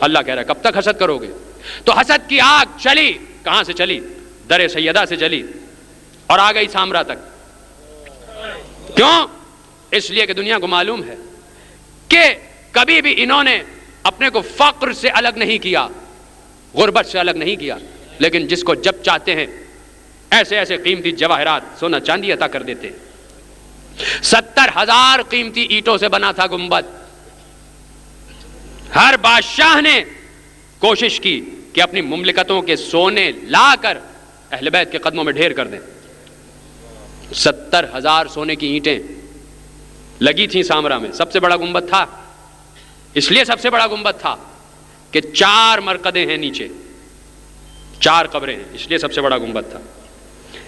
اللہ کہہ رہا ہے کب تک حسد کرو گے؟ تو حسد کی آگ چلی، کہاں سے چلی؟ در سیدہ سے چلی اور آ گئی سامرا تک۔ کیوں؟ اس لیے کہ دنیا کو معلوم ہے کہ کبھی بھی انہوں نے اپنے کو فقر سے الگ نہیں کیا، غربت سے الگ نہیں کیا، لیکن جس کو جب چاہتے ہیں ایسے ایسے قیمتی جواہرات، سونا چاندی عطا کر دیتے ہیں۔ 70,000 قیمتی اینٹوں سے بنا تھا گنبد۔ ہر بادشاہ نے کوشش کی کہ اپنی مملکتوں کے سونے لا کر اہل بیت کے قدموں میں ڈھیر کر دیں۔ 70,000 سونے کی اینٹیں لگی تھیں سامرا میں۔ سب سے بڑا گنبد تھا، اس لیے سب سے بڑا گنبد تھا کہ 4 مرقدیں ہیں نیچے، 4 قبریں ہیں، اس لیے سب سے بڑا گنبد تھا۔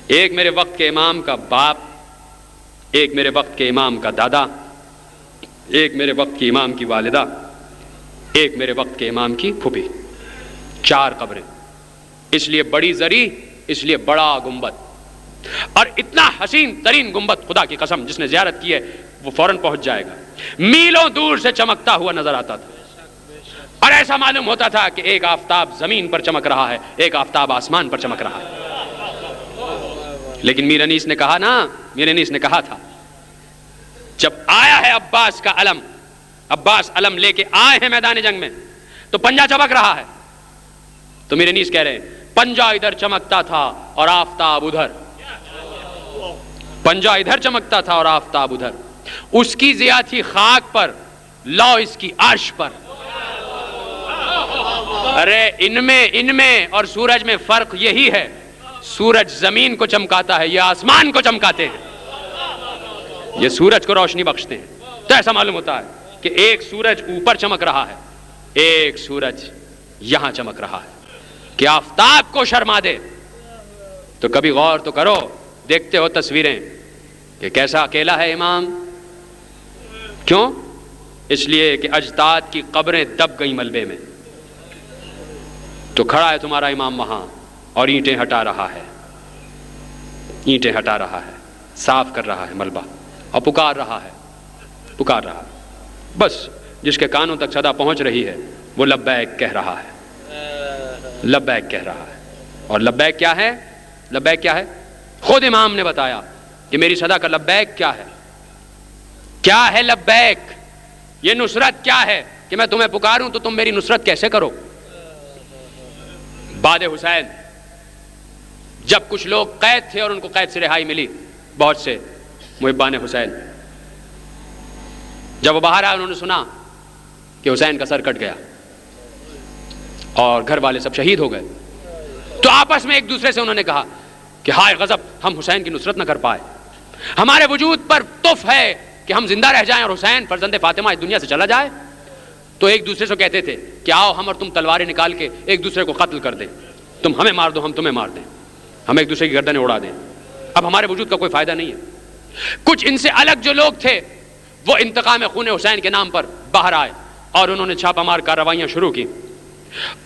ایک میرے وقت کے امام کا باپ، ایک میرے وقت کے امام کا دادا، ایک میرے وقت کے امام کی والدہ، ایک میرے وقت کے امام کی پھوپھی، 4 قبریں، اس لیے بڑی زری، اس لیے بڑا گنبد۔ اور اتنا حسین ترین گنبد، خدا کی قسم جس نے زیارت کی ہے وہ فوراً پہنچ جائے گا، میلوں دور سے چمکتا ہوا نظر آتا تھا، اور ایسا معلوم ہوتا تھا کہ ایک آفتاب زمین پر چمک رہا ہے، ایک آفتاب آسمان پر چمک رہا ہے۔ لیکن میر انیس نے کہا تھا جب آیا ہے عباس کا علم، عباس علم لے کے آئے ہیں میدان جنگ میں تو پنجہ چمک رہا ہے، تو میر انیس کہہ رہے ہیں پنجہ ادھر چمکتا تھا اور آفتاب ادھر، پنجہ ادھر چمکتا تھا اور آفتاب ادھر، اس کی ضیا تھی خاک پر، لو اس کی عرش پر۔ ارے ان میں اور سورج میں فرق یہی ہے، سورج زمین کو چمکاتا ہے، یہ آسمان کو چمکاتے ہیں، یہ سورج کو روشنی بخشتے ہیں۔ تو ایسا معلوم ہوتا ہے کہ ایک سورج اوپر چمک رہا ہے، ایک سورج یہاں چمک رہا ہے، کہ آفتاب کو شرما دے۔ تو کبھی غور تو کرو، دیکھتے ہو تصویریں کہ کیسا اکیلا ہے امام۔ کیوں؟ اس لیے کہ اجداد کی قبریں دب گئیں ملبے میں، تو کھڑا ہے تمہارا امام وہاں اور اینٹیں ہٹا رہا ہے، اینٹیں ہٹا رہا ہے، صاف کر رہا ہے ملبہ، اور پکار رہا ہے۔ بس جس کے کانوں تک صدا پہنچ رہی ہے وہ لبیک کہہ رہا ہے، لبیک کہہ رہا ہے۔ اور لبیک کیا ہے؟ لبیک کیا ہے؟ خود امام نے بتایا کہ میری صدا کا لبیک کیا ہے۔ کیا ہے لبیک؟ یہ نصرت کیا ہے کہ میں تمہیں پکاروں تو تم میری نصرت کیسے کرو؟ بعد حسین جب کچھ لوگ قید تھے اور ان کو قید سے رہائی ملی، بہت سے محبان حسین، جب وہ باہر آئے انہوں نے سنا کہ حسین کا سر کٹ گیا اور گھر والے سب شہید ہو گئے، تو آپس میں ایک دوسرے سے انہوں نے کہا کہ ہائے غضب، ہم حسین کی نصرت نہ کر پائے، ہمارے وجود پر طف ہے کہ ہم زندہ رہ جائیں اور حسین فرزند فاطمہ اس دنیا سے چلا جائے۔ تو ایک دوسرے سے کہتے تھے کہ آؤ ہم اور تم تلواریں نکال کے ایک دوسرے کو قتل کر دیں، تم ہمیں مار دو ہم تمہیں مار دیں، ہم ایک دوسرے کی گردنیں اڑا دیں، اب ہمارے وجود کا کوئی فائدہ نہیں ہے۔ کچھ ان سے الگ جو لوگ تھے وہ انتقام خون حسین کے نام پر باہر آئے اور انہوں نے چھاپہ مار کارروائیاں شروع کی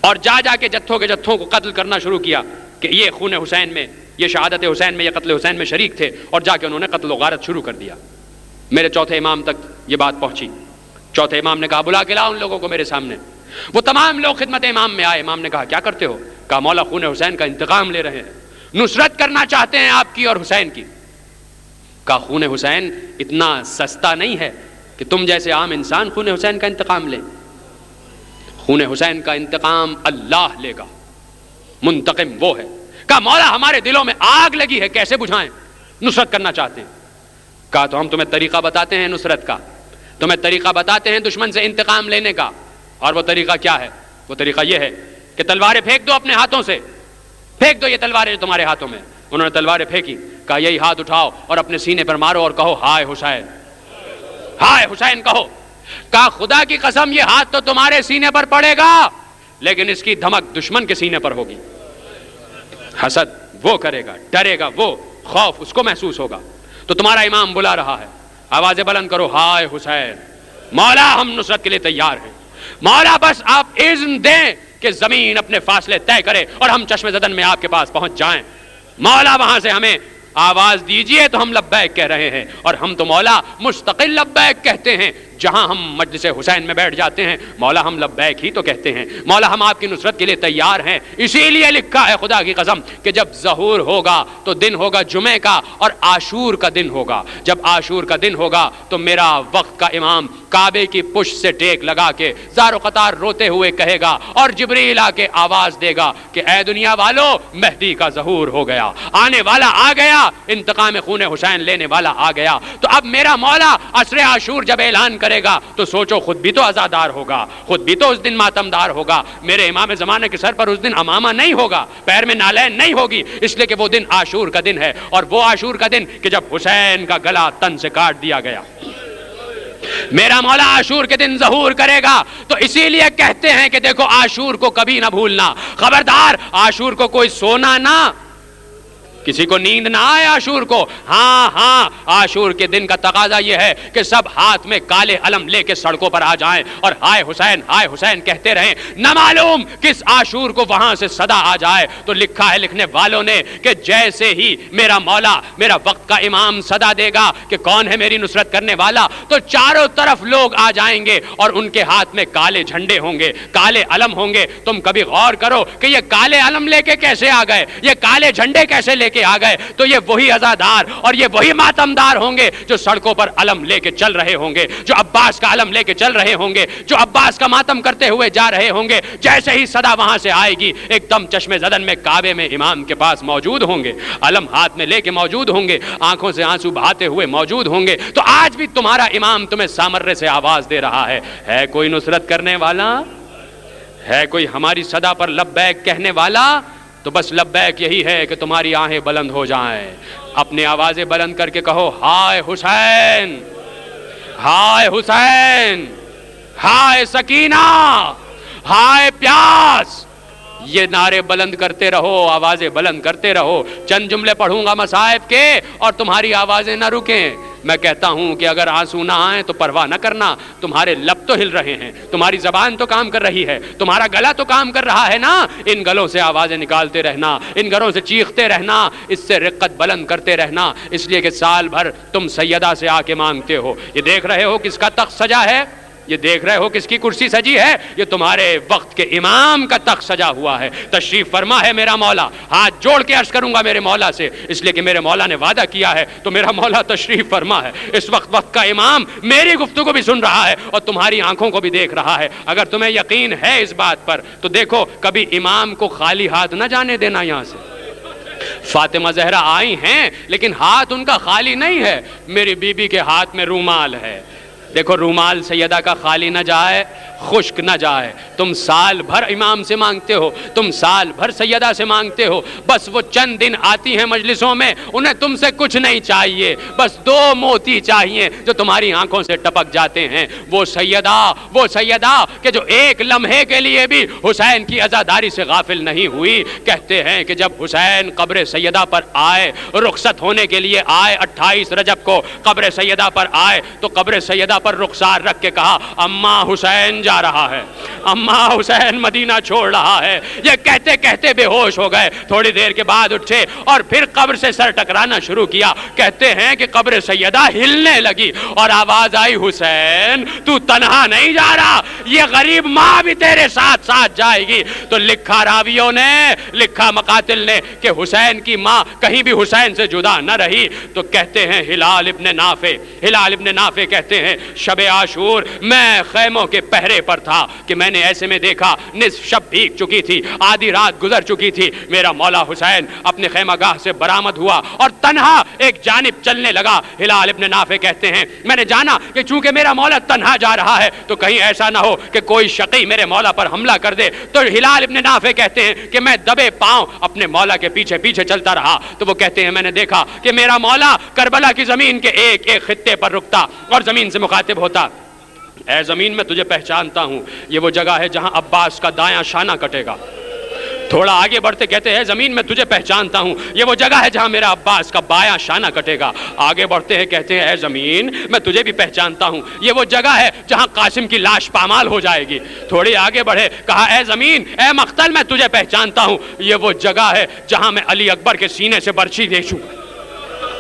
اور جا کے جتھوں کے جتھوں کو قتل کرنا شروع کیا کہ یہ خون حسین میں، یہ شہادت حسین میں، یہ قتل حسین میں شریک تھے، اور جا کے انہوں نے قتل و غارت شروع کر دیا۔ میرے چوتھے امام تک یہ بات پہنچی، چوتھے امام نے کہا بلا کے لاؤ ان لوگوں کو میرے سامنے۔ وہ تمام لوگ خدمت امام میں آئے، امام نے کہا کیا کرتے ہو؟ کہا مولا خون حسین کا انتقام لے رہے ہیں، نصرت کرنا چاہتے ہیں آپ کی اور حسین کی۔ کہا خون حسین اتنا سستا نہیں ہے کہ تم جیسے عام انسان خون حسین کا انتقام لیں، خون حسین کا انتقام اللہ لے گا، منتقم وہ ہے۔ کہا مولا ہمارے دلوں میں آگ لگی ہے، کیسے بجھائیں؟ نصرت کرنا چاہتے ہیں۔ کہا تو ہم تمہیں طریقہ بتاتے ہیں نصرت کا، تمہیں طریقہ بتاتے ہیں دشمن سے انتقام لینے کا، اور وہ طریقہ کیا ہے؟ وہ طریقہ یہ ہے کہ تلواریں پھینک دو اپنے ہاتھوں سے، پھینک دو یہ تلواریں جو تمہارے ہاتھوں میں۔ انہوں نے تلواریں پھینکی، کہا یہی ہاتھ اٹھاؤ اور اپنے سینے پر مارو اور کہو ہائے حسین، ہائے حسین کہو۔ کہا خدا کی قسم یہ ہاتھ تو تمہارے سینے پر پڑے گا لیکن اس کی دھمک دشمن کے سینے پر ہوگی، حسد وہ کرے گا، ڈرے گا وہ، خوف اس کو محسوس ہوگا۔ تو تمہارا امام بلا رہا ہے، آوازیں بلند کرو ہائے حسین، مولا ہم نصرت کے لیے تیار ہیں، مولا بس آپ اذن دیں کہ زمین اپنے فاصلے طے کرے اور ہم چشم زدن میں آپ کے پاس پہنچ جائیں، مولا وہاں سے ہمیں آواز دیجئے تو ہم لبیک کہہ رہے ہیں، اور ہم تو مولا مستقل لبیک کہتے ہیں، جہاں ہم مجلس حسین میں بیٹھ جاتے ہیں مولا ہم لبیک ہی تو کہتے ہیں، مولا ہم آپ کی نصرت کے لیے تیار ہیں۔ اسی لیے لکھا ہے خدا کی قسم کہ جب ظہور ہوگا تو دن ہوگا جمعے کا اور عاشور کا دن ہوگا۔ جب عاشور کا دن ہوگا تو میرا وقت کا امام کعبے کی پشت سے ٹیک لگا کے زار و قطار روتے ہوئے کہے گا اور جبریل آ کے آواز دے گا کہ اے دنیا والو مہدی کا ظہور ہو گیا، آنے والا آ گیا، انتقام خون حسین لینے والا آ گیا۔ تو اب میرا مولا عصر عاشور جب اعلان کرے گا تو سوچو خود بھی تو عزادار ہوگا، خود بھی تو اس دن ماتمدار ہوگا۔ میرے امام زمانہ کے سر پر اس دن امامہ نہیں ہوگا، پیر میں نالین نہیں ہوگی، اس لیے کہ وہ دن عاشور کا دن ہے، اور وہ عاشور کا دن کہ جب حسین کا گلا تن سے کاٹ دیا گیا۔ میرا مولا عاشور کے دن ظہور کرے گا، تو اسی لیے کہتے ہیں کہ دیکھو عاشور کو کبھی نہ بھولنا، خبردار عاشور کو کوئی سونا نہ، کسی کو نیند نہ آئے عاشور کو۔ ہاں عاشور کے دن کا تقاضا یہ ہے کہ سب ہاتھ میں کالے علم لے کے سڑکوں پر آ جائیں اور ہائے حسین کہتے رہیں، نہ معلوم کس عاشور کو وہاں سے صدا آ جائے۔ تو لکھا ہے لکھنے والوں نے کہ جیسے ہی میرا مولا میرا وقت کا امام صدا دے گا کہ کون ہے میری نصرت کرنے والا، تو چاروں طرف لوگ آ جائیں گے اور ان کے ہاتھ میں کالے جھنڈے ہوں گے، کالے علم ہوں گے۔ تم کبھی غور کرو کہ یہ کالے علم لے کے کیسے آ گئے، یہ کالے جھنڈے کیسے لے کے آ گئے؟ تو یہ وہی عزادار اور یہ وہی ماتمدار ہوں گے جو سڑکوں پر علم لے کے چل رہے ہوں گے، جو عباس کا علم لے کے چل رہے ہوں گے، جو عباس کا ماتم کرتے ہوئے جا رہے ہوں گے۔ جیسے ہی صدا وہاں سے آئے گی ایک دم چشم زدن میں کعبے میں امام کے پاس موجود ہوں گے، علم ہاتھ میں لے کے موجود ہوں گے، آنکھوں سے آنسو بہاتے ہوئے موجود ہوں گے۔ تو آج بھی تمہارا امام تمہیں سامرے سے آواز دے رہا ہے کوئی نصرت کرنے والا، ہے کوئی ہماری صدا پر لبیک کہنے والا؟ تو بس لبیک یہی ہے کہ تمہاری آہیں بلند ہو جائیں، اپنی آوازیں بلند کر کے کہو ہائے حسین، ہائے حسین، ہائے سکینہ، ہائے پیاس۔ یہ نعرے بلند کرتے رہو، آوازیں بلند کرتے رہو۔ چند جملے پڑھوں گا مصائب کے اور تمہاری آوازیں نہ رکیں۔ میں کہتا ہوں کہ اگر آنسو نہ آئیں تو پرواہ نہ کرنا، تمہارے لب تو ہل رہے ہیں، تمہاری زبان تو کام کر رہی ہے، تمہارا گلا تو کام کر رہا ہے نا۔ ان گلوں سے آوازیں نکالتے رہنا، ان گلوں سے چیختے رہنا، اس سے رقت بلند کرتے رہنا، اس لیے کہ سال بھر تم سیدہ سے آ کے مانگتے ہو۔ یہ دیکھ رہے ہو کس کا تخت سجا ہے، یہ دیکھ رہے ہو کس کی کرسی سجی ہے، یہ تمہارے وقت کے امام کا تخت سجا ہوا ہے۔ تشریف فرما ہے میرا مولا، ہاتھ جوڑ کے عرض کروں گا میرے مولا سے، اس لیے کہ میرے مولا نے وعدہ کیا ہے، تو میرا مولا تشریف فرما ہے۔ اس وقت کا امام میری گفتگو بھی سن رہا ہے اور تمہاری آنکھوں کو بھی دیکھ رہا ہے۔ اگر تمہیں یقین ہے اس بات پر تو دیکھو کبھی امام کو خالی ہاتھ نہ جانے دینا یہاں سے۔ فاطمہ زہرا آئی ہیں لیکن ہاتھ ان کا خالی نہیں ہے، میری بیوی کے ہاتھ میں رومال ہے۔ دیکھو رومال سیدہ کا خالی نہ جائے، خشک نہ جائے۔ تم سال بھر امام سے مانگتے ہو، تم سال بھر سیدہ سے مانگتے ہو، بس وہ چند دن آتی ہیں مجلسوں میں، انہیں تم سے کچھ نہیں چاہیے، بس دو موتی چاہیے جو تمہاری آنکھوں سے ٹپک جاتے ہیں۔ وہ سیدہ کہ جو ایک لمحے کے لیے بھی حسین کی عزاداری سے غافل نہیں ہوئی۔ کہتے ہیں کہ جب حسین قبر سیدہ پر آئے، رخصت ہونے کے لیے آئے، 28 رجب کو قبر سیدہ پر آئے تو قبر سیدہ پر رخسار رکھ کے کہا اماں حسین جا رہا ہے، اماں حسین مدینہ چھوڑ رہا ہے۔ یہ کہتے کہتے بے ہوش ہو گئے، تھوڑی دیر کے بعد اٹھے اور پھر قبر سے سر ٹکرانا شروع کیا۔ کہتے ہیں کہ قبر سیدہ ہلنے لگی اور آواز آئی حسین تو تنہا نہیں جا رہا، یہ غریب ماں بھی تیرے ساتھ ساتھ جائے گی۔ تو لکھا راویوں نے، لکھا مقاتل نے کہ حسین کی ماں کہیں بھی حسین سے جدا نہ رہی۔ تو کہتے ہیں ہلال ابن نافع کہتے ہیں شب عاشور میں خیموں کے پہرے پر تھا کہ میں نے ایسے میں دیکھا نصف شب بھیگ چکی تھی، آدھی رات گزر چکی تھی، میرا مولا حسین اپنے خیمہ گاہ سے برآمد ہوا اور تنہا ایک جانب چلنے لگا۔ ہلال ابن نافع کہتے ہیں میں نے جانا کہ چونکہ میرا مولا تنہا جا رہا ہے تو کہیں ایسا نہ ہو کہ کوئی شقی میرے مولا پر حملہ کر دے۔ تو ہلال ابن نافع کہتے ہیں کہ میں دبے پاؤں اپنے مولا کے پیچھے پیچھے چلتا رہا۔ تو وہ کہتے ہیں میں نے دیکھا کہ میرا مولا کربلا کی زمین کے ایک ایک خطے پر رکتا اور زمین سے مخاطب ہوتا، اے زمین میں تجھے پہچانتا ہوں، یہ وہ جگہ ہے جہاں عباس کا دایاں شانہ کٹے گا۔ تھوڑا آگے بڑھتے کہتے ہیں زمین میں تجھے پہچانتا ہوں، یہ وہ جگہ ہے جہاں میرا عباس کا بایاں شانہ کٹے گا۔ آگے بڑھتے ہیں کہتے ہیں اے زمین میں تجھے بھی پہچانتا ہوں، یہ وہ جگہ ہے جہاں قاسم کی لاش پامال ہو جائے گی۔ تھوڑی آگے بڑھے کہا اے زمین اے مقتل میں تجھے پہچانتا ہوں، یہ وہ جگہ ہے جہاں میں علی اکبر کے سینے سے برچھی دیکھوں گا۔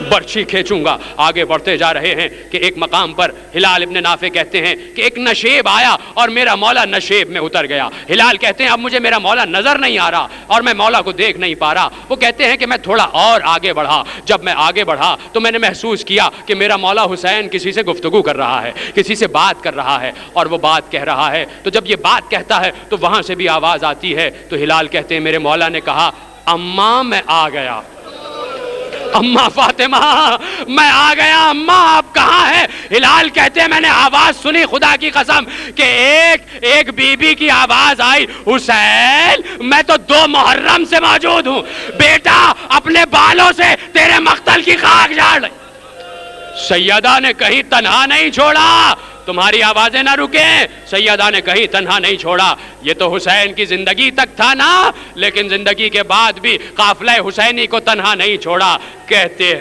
برچھی کھینچوں گا. آگے بڑھتے جا رہے ہیں کہ ایک مقام پر ہلال ابن نافع کہتے ہیں کہ ایک نشیب آیا اور میرا مولا نشیب میں اتر گیا. ہلال کہتے ہیں اب مجھے میرا مولا نظر نہیں آ رہا اور میں مولا کو دیکھ نہیں پا رہا. وہ کہتے ہیں کہ میں تھوڑا اور آگے بڑھا. جب میں آگے بڑھا تو میں نے محسوس کیا کہ میرا مولا حسین کسی سے گفتگو کر رہا ہے, کسی سے بات کر رہا ہے اور وہ بات کہہ رہا ہے. تو جب یہ بات کہتا ہے تو وہاں سے بھی آواز آتی ہے. تو ہلال کہتے ہیں میرے مولا نے کہا اماں میں آ گیا, اماں فاطمہ میں آ گیا, اماں آپ کہاں ہیں؟ ہلال کہتے ہیں میں نے آواز سنی خدا کی قسم کہ ایک بی بی کی آواز آئی, حسین میں تو 2 محرم سے موجود ہوں, بیٹا اپنے بالوں سے تیرے مقتل کی خاک جھاڑ. سیدہ نے کہیں تنہا نہیں چھوڑا, تمہاری آوازیں نہ رکیں. سیدہ نے کہیں تنہا نہیں چھوڑا. یہ تو حسین کی زندگی تک تھا نا, لیکن زندگی کے بعد بھی قافلہ حسینی کو تنہا نہیں چھوڑا. کہتے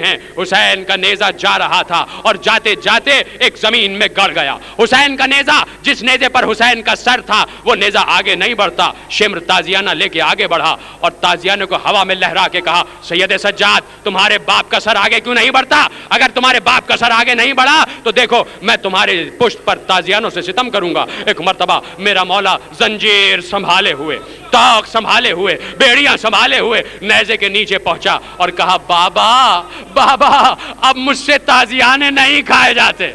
ہیں حسین کا نیزہ جا رہا تھا اور جاتے جاتے ایک زمین میں گڑ گیا. حسین کا نیزہ, جس نیزے پر حسین کا سر تھا, وہ نیزہ آگے نہیں بڑھتا. شمر تازیانہ لے کے آگے بڑھا اور تازیانہ کو ہوا میں لہرا کے کہا سید سجاد تمہارے باپ کا سر آگے کیوں نہیں بڑھتا؟ اگر تمہارے باپ کا سر آگے نہیں بڑھا تو دیکھو میں تمہارے پشت پر تازیانوں سے ستم کروں گا. ایک مرتبہ میرا مولا زنجیر سنبھالے ہوئے, طاق سنبھالے ہوئے, بیڑیاں سنبھالے ہوئے نیزے کے نیچے پہنچا اور کہا بابا اب مجھ سے تازیانے نہیں کھائے جاتے,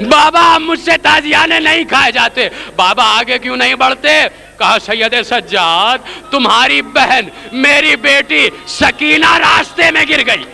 بابا اب مجھ سے تازیانے نہیں کھائے جاتے. بابا آگے کیوں نہیں بڑھتے؟ کہا سید سجاد تمہاری بہن میری بیٹی سکینہ راستے میں گر گئی,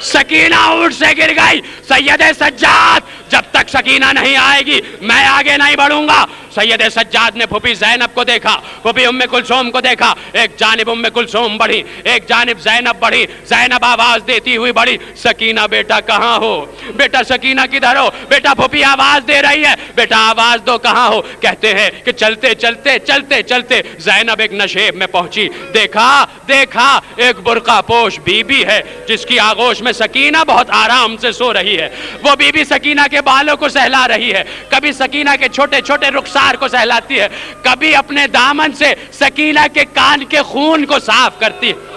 سکینہ اونٹ سے گر گئی. سید سجاد جب تک سکینہ نہیں آئے گی میں آگے نہیں بڑھوں گا. سید سجاد نے پھوپھی زینب کو دیکھا, پھوپھی ام کلثوم کو دیکھا. ایک جانب ام کلثوم بڑھی, ایک جانب زینب بڑھی. زینب آواز دیتی ہوئی بڑھی سکینہ بیٹا کہاں ہو, بیٹا سکینہ کدھر ہو, بیٹا پھوپھی آواز دے رہی ہے, بیٹا آواز دو کہاں ہو. کہتے ہیں کہ چلتے چلتے چلتے چلتے زینب ایک نشیب میں پہنچی. دیکھا ایک برقع پوش بی بی ہے جس کی آغوش میں سکینہ بہت آرام سے سو رہی ہے. وہ بی بی سکینہ کے بالوں کو سہلا رہی ہے, کبھی سکینہ کے چھوٹے چھوٹے رخسار کو سہلاتی ہے, کبھی اپنے دامن سے سکینہ کے کان کے خون کو صاف کرتی ہے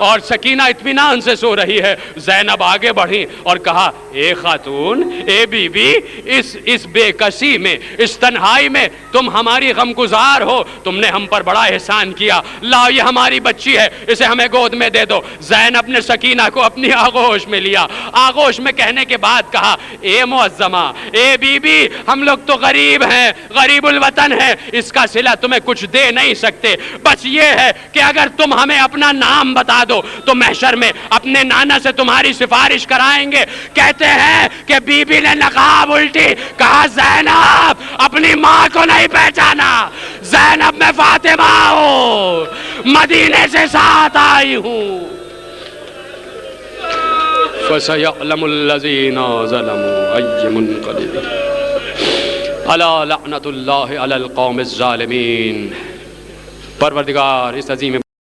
اور سکینہ اطمینان سے سو رہی ہے. زینب آگے بڑھی اور کہا اے خاتون, اے بی بی, اس بے کسی میں, اس تنہائی میں تم ہماری غمگزار ہو, تم نے ہم پر بڑا احسان کیا, لاؤ یہ ہماری بچی ہے, اسے ہمیں گود میں دے دو. زینب نے سکینہ کو اپنی آغوش میں لیا, آغوش میں کہنے کے بعد کہا اے معظمہ, اے بی بی, ہم لوگ تو غریب ہیں, غریب الوطن ہیں, اس کا صلہ تمہیں کچھ دے نہیں سکتے, بس یہ ہے کہ اگر تم ہمیں اپنا نام بتا دو تو محشر میں اپنے نانا سے تمہاری سفارش کرائیں گے. کہتے ہیں کہ بی بی نے نقاب الٹی, کہا زینب اپنی ماں کو نہیں پہچانا, زینب میں فاطمہ ہوں, مدینے سے ساتھ آئی ہوں. فَسَيَعْلَمُ الَّذِينَ ظَلَمُوا أَيَّ مُنْقَلِبٍ أَلَا لَعْنَةُ اللَّهِ عَلَى الْقَوْمِ الظَّالِمِينَ. پروردگار اس عظیم